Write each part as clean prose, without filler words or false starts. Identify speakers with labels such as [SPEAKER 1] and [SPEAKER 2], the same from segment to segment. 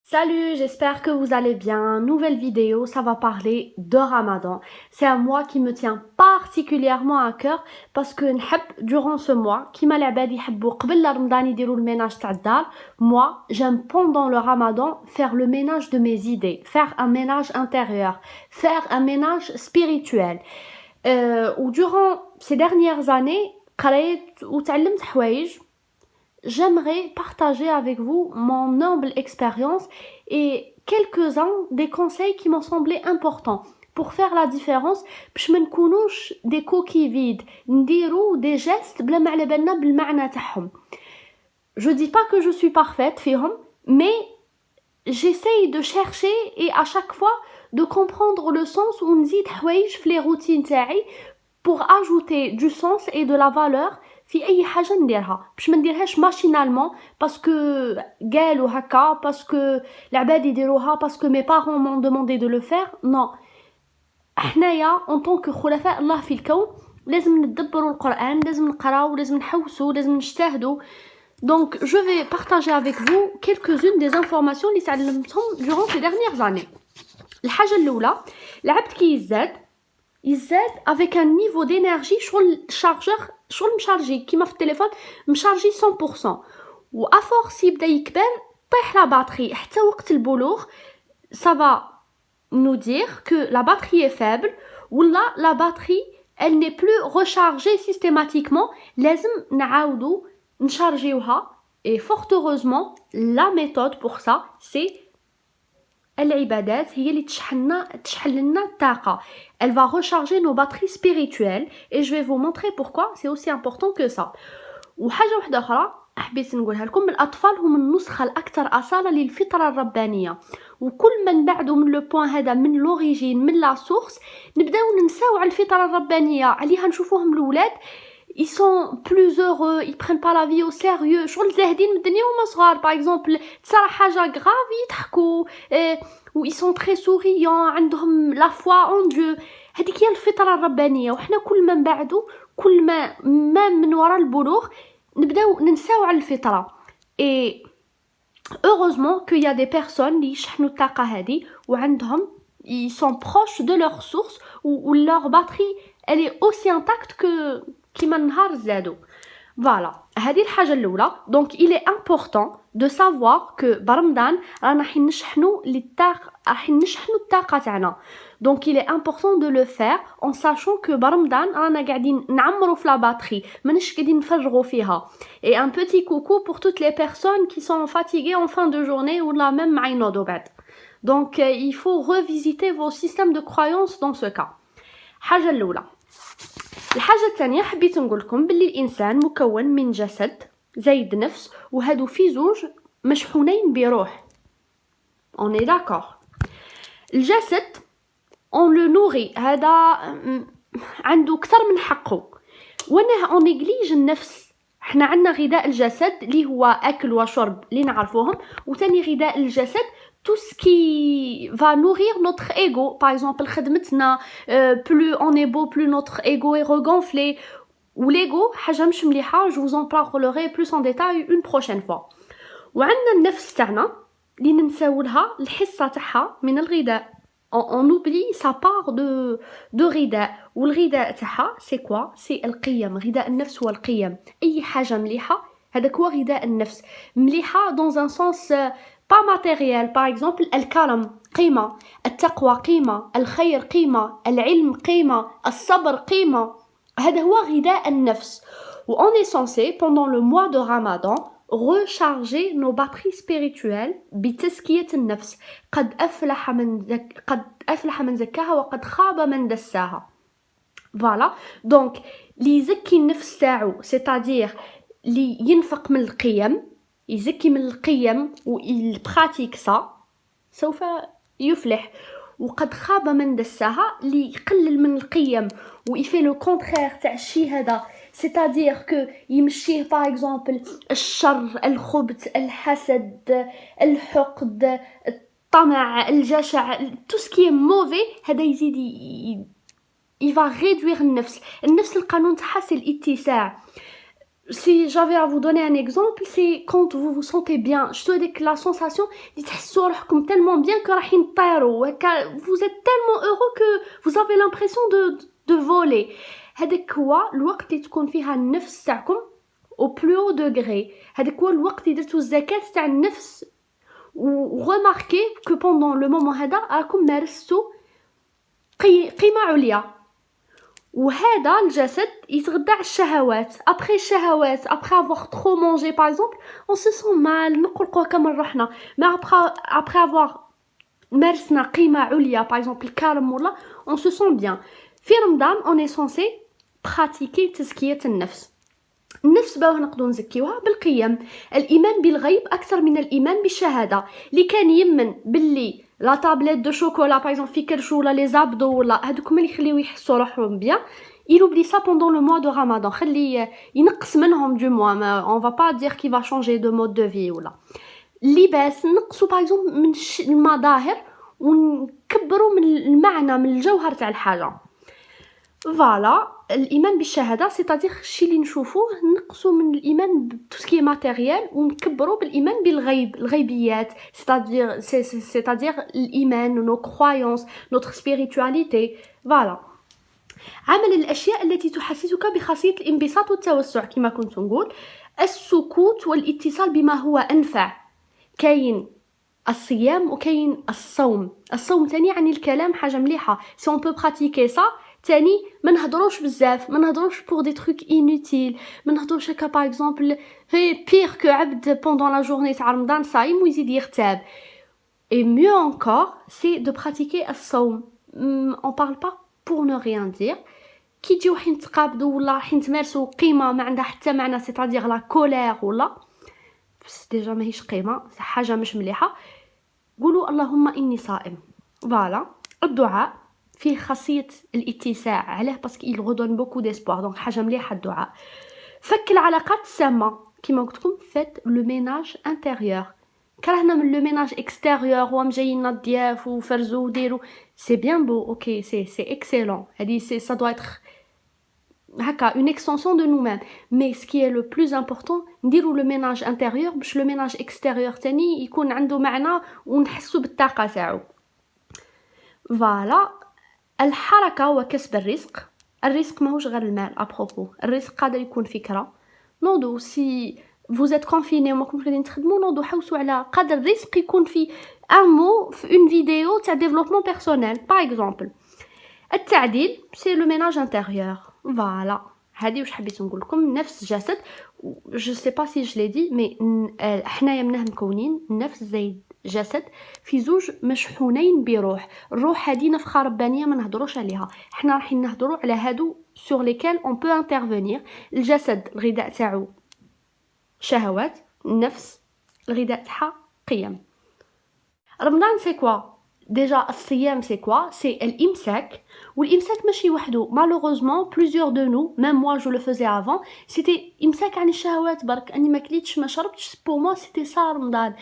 [SPEAKER 1] Salut, j'espère que vous allez bien. Nouvelle vidéo, ça va parler de Ramadan. C'est un mois qui me tient particulièrement à cœur parce que durant ce mois, كيما العباد يحبوا قبل رمضان يديروا الميناج تاع الدار, moi, j'aime pendant le Ramadan faire le ménage de mes idées, faire un ménage intérieur, faire un ménage spirituel. Ou durant ces dernières années, قريت وتعلمت حوايج. J'aimerais partager avec vous mon humble expérience et quelques-uns des conseils qui m'ont semblé importants pour faire la différence باش ما نكونوش des coquilles vides نديرو des gestes بلا ما على بالنا بالمعنى تاعهم. Je dis pas que je suis parfaite فيهم, mais j'essaye de chercher et à chaque fois de comprendre le sens ونزيد حوايج في les routines تاعي pour ajouter du sens et de la valeur في اي حاجه نديرها باش ما نديرهاش ماشينالمون باسكو قالوا هكا باسكو العباد يديروها باسكو mes parents m'ont demandé de le faire. non, حنايا en tant que خلفاء الله في الكون لازم ندبروا القرآن, لازم نقراو, لازم نحوسوا, لازم نجتهدوا. Donc je vais partager avec vous quelques-unes des informations اللي تعلمتهم durant ces dernières années. الحاجه الاولى, العبد كي يزاد avec un niveau d'énergie شغل الشارجور شغل مشارجي كيما في التليفون مشارجي 100%, و افورس يبدا يكبر طيح لا باتري حتى وقت البلوغ. ça va nous dire que la batterie est faible ولا la batterie elle n'est plus rechargée systématiquement, لازم نعاودو نشارجيوها. et fort heureusement la méthode pour ça c'est العبادات هي اللي تشحن لنا الطاقة. Elle va recharger nos batteries spirituelles et je vais vous montrer pourquoi c'est aussi important que ça. وحاجة واحدة أخرى حبيت نقولها لكم, الأطفال هم النسخة الأكثر أصالة للفطرة الربانية, وكل ما نبعدوا من لو بوين هذا من لوريجين من لا سورس نبداو ننساو على الفطرة الربانية عليها نشوفوهم الأولاد ils sont plus heureux, ils prennent pas la vie au sérieux. شغل زاهدين من الدنيا وما صغار. par exemple تصرا حاجة grave يضحكوا, و ils sont très souriants, عندهم la foi en Dieu. هذيك هي الفطرة الربانية. وحنا كل ما نبعدوا كل ما من وراء البلوغ نبداو ننساو على الفطرة. et heureusement qu'il y a des personnes اللي يشحنوا الطاقة هذه وعندهم ils sont proches de leur source ou leur batterie elle est aussi intacte que كيما النهار زادو. فوالا, هذه الحاجه الاولى. دونك il est important de savoir que برمضان رانا راح نشحنوا الطاقه تاعنا. دونك il est important de le faire en sachant que برمضان رانا قاعدين نعمروا في لا باتري, ماناش قاعدين نفرغوا فيها. et un petit coucou pour toutes les personnes qui sont fatiguées en fin de journée ولا même مع ينوضوا بعد. donc il faut revisiter vos systèmes de croyance dans ce cas. حاجه الاولى. الحاجة الثانية حبيت نقولكم باللي الإنسان مكون من جسد زايد نفس, وهادو في زوج مشحونين بروح. on est d'accord. الجسد on le nourrit, هذا عنده أكثر من حقه, وانا on néglige النفس. احنا عندنا غذاء الجسد اللي هو أكل وشرب اللي نعرفوهم, وثاني غذاء الجسد tout ce qui va nourrir notre ego. par exemple خدمتنا, plus on est beau plus notre ego est regonflé. ou l'ego حاجة مش مليحة, je vous en parlerai plus en détail une prochaine fois. وعندنا النفس تاعنا اللي ننساو لها الحصة تاعها من الغذاء. on oublie sa part de غذاء. والغذاء تاعها c'est quoi? c'est القيم. غذاء النفس هو القيم. أي حاجة مليحة هذاك هو غذاء النفس. مليحة dans un sens pas matériel. par exemple الكرم قيمة, التقوى قيمة, الخير قيمة, العلم قيمة, الصبر قيمة. هذا هو غذاء النفس. و on est censé pendant le mois de Ramadan recharger nos batteries spirituelles بتزكية النفس. قد أفلح من زكاها وقد خاب من دساها. voilà. donc اللي يزكي النفس تاعو c'est-à-dire اللي ينفق من القيم, يزكي من القيم ويبراتيك سا سوف يفلح. وقد خاب من دساها اللي يقلل من القيم ويفي لو كونترير تاع الشيء هذا, c'est-à-dire que يمشيه par exemple الشر, الخبث, الحسد, الحقد, الطمع, الجشع, tout ce qui est mauvais هذا يزيد il va réduire النفس. النفس القانون تاعها c'est الاتساع.
[SPEAKER 2] Si j'avais à vous donner un exemple, c'est quand vous vous sentez bien. Je te dis que la sensation, comme tellement bien que vous êtes tellement heureux que vous avez l'impression de voler. هذاك هو الوقت اللي تكون فيها النفس تاعكم au plus haut degré. هذاك هو الوقت اللي درتو الزكاة تاع النفس. remarquez que pendant le moment هذا راكم مارستو قيمة عليا. وهذا الجسد يتغذى على الشهوات. après الشهوات après avoir trop mangé par exemple on se sent mal نقلقوا كما روحنا. mais après avoir مارسنا قيمة عليا par exemple الكرم ولا on se sent bien. في رمضان on est censé pratiquer تزكية النفس. النفس باوها نقدروا نزكيوها بالقيم. الايمان بالغيب اكثر من الايمان بالشهاده. اللي كان يمن باللي لا طابليت دو شوكولا باغ اكزومبل في كرشو ولا لي زابدو ولا هذوك هما اللي يخليو يحسوا روحهم بيان il oublie ça pendant le mois de Ramadan. خلي ينقص منهم du mois. on va pas dire qu'il va changer de mode de vie ولا اللباس نقصوا باغ اكزومبل من المظاهر ونكبروا من المعنى من الجوهر تاع الحاجه. فوالا الايمان بالشهاده سيتادير الشيء اللي نشوفوه نقصوا من الايمان بتوسكي ماتيريال ونكبروا بالايمان بالغيب الغيبيات سيتادير الايمان نو كرويونس نوتر سبيريتواليتي. فوالا عمل الاشياء التي تحسسك بخاصيه الانبساط والتوسع كما كنت نقول. السكوت والاتصال بما هو انفع. كاين الصيام وكاين الصوم. الصوم تاني يعني الكلام حاجه مليحه. سي اون بو براتيكي سا تاني ما نهضروش بزاف ما نهضروش بور دي تروك انوتيل ما نهضروش هكا باغ اكزومبل هي بير كو عبد بوندون لا جورني تاع رمضان صايم ويزيد يغتاب. et mieux encore c'est de pratiquer الصوم. on parle pas pour ne rien dire. كي تجيو حين تقابضوا ولا حين تمارسوا قيمه ما عندها حتى معنى سيتادير لا كولير ولا بس ديجا ماهيش قيمه حاجه مش مليحه قولوا اللهم اني صائم. فوالا الدعاء فيه خاصية الاتساع عليه باسكو il redonne beaucoup d'espoir دونك حاجة مليحة الدعاء. فك العلاقات السامة كيما قلت لكم فات لو ميناج انتيريور. كرهنا من لو ميناج اكستيريور وهم جايين الضياف وفرزوا وديروا سي بيان بو اوكي سي اكسيلون هذه سي سا دو اتر هكا اون اكستنسيون دو نو ميم. مي سكي لو بلوز امبورطون نديروا لو ميناج انتيريور باش لو ميناج اكستيريور تاني يكون عنده معنى ونحسوا بالطاقة تاعو. فوالا الحركة هو كسب الرزق. الرزق ماهوش غير المال ابروبو. الرزق قادر يكون فكرة. نوضو سي vous êtes confiné وماكمش غاديين تخدموا نوضو حوسوا على قدر الرزق يكون في ان مو في اون فيديو تاع ديفلوبمون بيرسونيل باغ اكزومبل. التعديل سي لو ميناج انتيريور. فوالا هذه واش حبيت نقول لكم. نفس جسد جو سي با سي جو لي دي مي حنايا منه مكونين نفس زايد جسد في زوج مشحونين بروح. الروح هذه نفخه ربانيه ما نهضروش عليها. حنا رايحين نهضروا على هادو سور ليكال اون بو انترفينير. الجسد الغذاء تاعو شهوات. النفس الغذاء تاعها قيم. رمضان سي كوا ديجا الصيام سي كوا سي الامساك. والامساك ماشي وحده malheureusement plusieurs de nous même moi je le faisais avant c'était امساك عن الشهوات برك اني ما كليتش ما شربتش pour moi c'était ça رمضان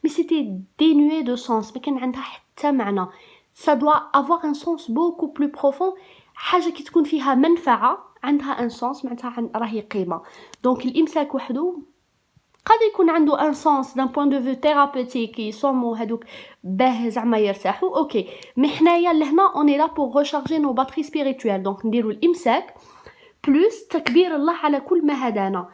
[SPEAKER 2] mais c'était dénué de sens ما كان عندها حتى معنى. ça doit avoir un sens beaucoup plus profond. حاجه كي تكون فيها منفعه عندها un sens معناتها راهي قيمه. دونك الامساك وحده قد يكون عنده ان سونس دان بوين دو فيو ثيرابوتيك يصوموا هذوك باه زعما يرتاحوا اوكي. مي حنايا لهنا اوني لا بور ريشارجي نو باتري سبيريتوال. دونك نديروا الامساك بلس تكبير الله على كل ما هدانا.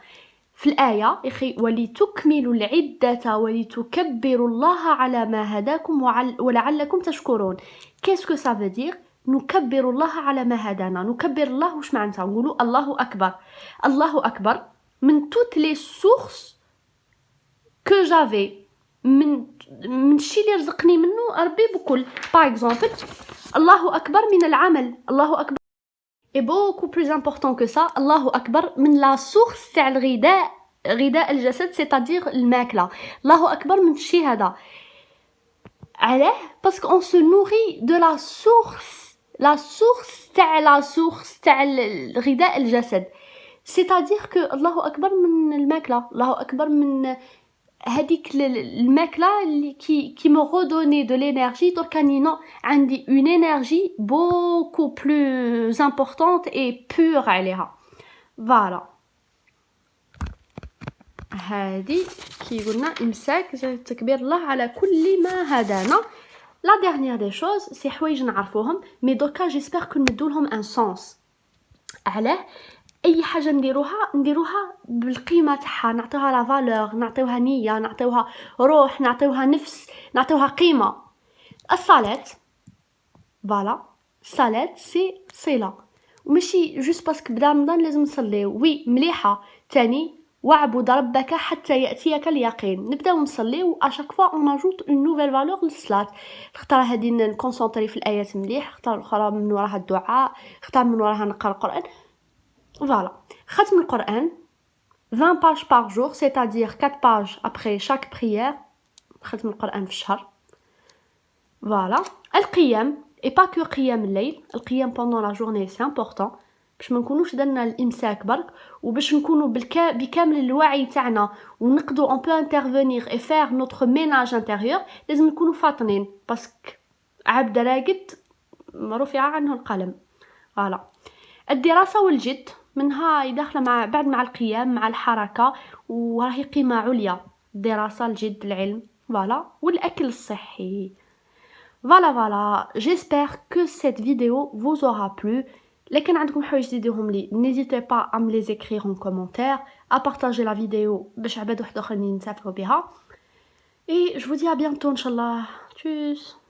[SPEAKER 2] في الايه اخي ولتكملوا العده ولتكبروا الله على ما هداكم ولعلكم تشكرون. كيسكو سا فو دير نكبر الله على ما هدانا. نكبر الله واش معناتها نقولوا الله اكبر. الله اكبر من توت لي سورس que j'avais من الشيء اللي رزقني منه ربي بكل. باغ اكزومبل الله اكبر من العمل. الله اكبر est beaucoup plus important que ça. الله اكبر من لا سورس تاع الغذاء غذاء الجسد سيتادير الماكله. الله اكبر من الشيء هذا علاه باسكو اون سو نوري دو لا سورس لا سورس تاع الغذاء الجسد سيتادير كو الله اكبر من الماكله. الله اكبر من هذيك الماكله اللي كي مو رودوني دو لينيرجي. درك راني عندي اون انرجي بوكو بلوز امبورطونط اي بور عليها. فوالا
[SPEAKER 1] هادي كي قلنا امساك تكبير الله على كل ما هدانا. لا dernière des choses سي حوايج نعرفوهم مي دوكا جيسبر كو ندولهم ان سونس. علاه اي حاجه نديروها بالقيمه تاعها، نعطيوها لا فالور، نعطيوها نيه، نعطيوها روح، نعطيوها نفس، نعطيوها قيمه. الصلاه فوالا، الصلاه سي صله، وماشي جوست باسكو بدا رمضان لازم نصليو. وي مليحه. تاني واعبد ربك حتى ياتيك اليقين، نبداو نصليو اشاك فوا اون اجوت اون نوفيل فالور للصلاه. خطره هادي نكونسونطري في الايات مليح، خطره الاخرى من وراها الدعاء، خطره من وراها نقرا القران. فوالا. ختم القران 20 pages par jour, c'est-à-dire 4 pages après chaque prière. ختم القران في الشهر. فوالا. القيام et pas que قيام الليل، القيام pendant la journée c'est important باش ما نكونوش درنا الامساك برك، وباش نكونوا بكامل الوعي تاعنا ونقدروا on peut intervenir et faire notre ménage intérieur. لازم نكونوا فاطنين باسك عبد راقد رفع عنه القلم. فوالا. الدراسه والجد منها داخله مع القيام مع الحركه، وراهي قيمه عليا. الدراسه، الجد، العلم. فوالا. والاكل الصحي. Voilà, j'espère que cette vidéo vous aura plu. لكن عندكم حوايج تزيدوهم لي n'hésitez pas à me les écrire en commentaire, à partager la vidéo باش عباد واحد اخرين ينتفعوا بها. Et je vous dis à bientôt inchallah. Tchuss.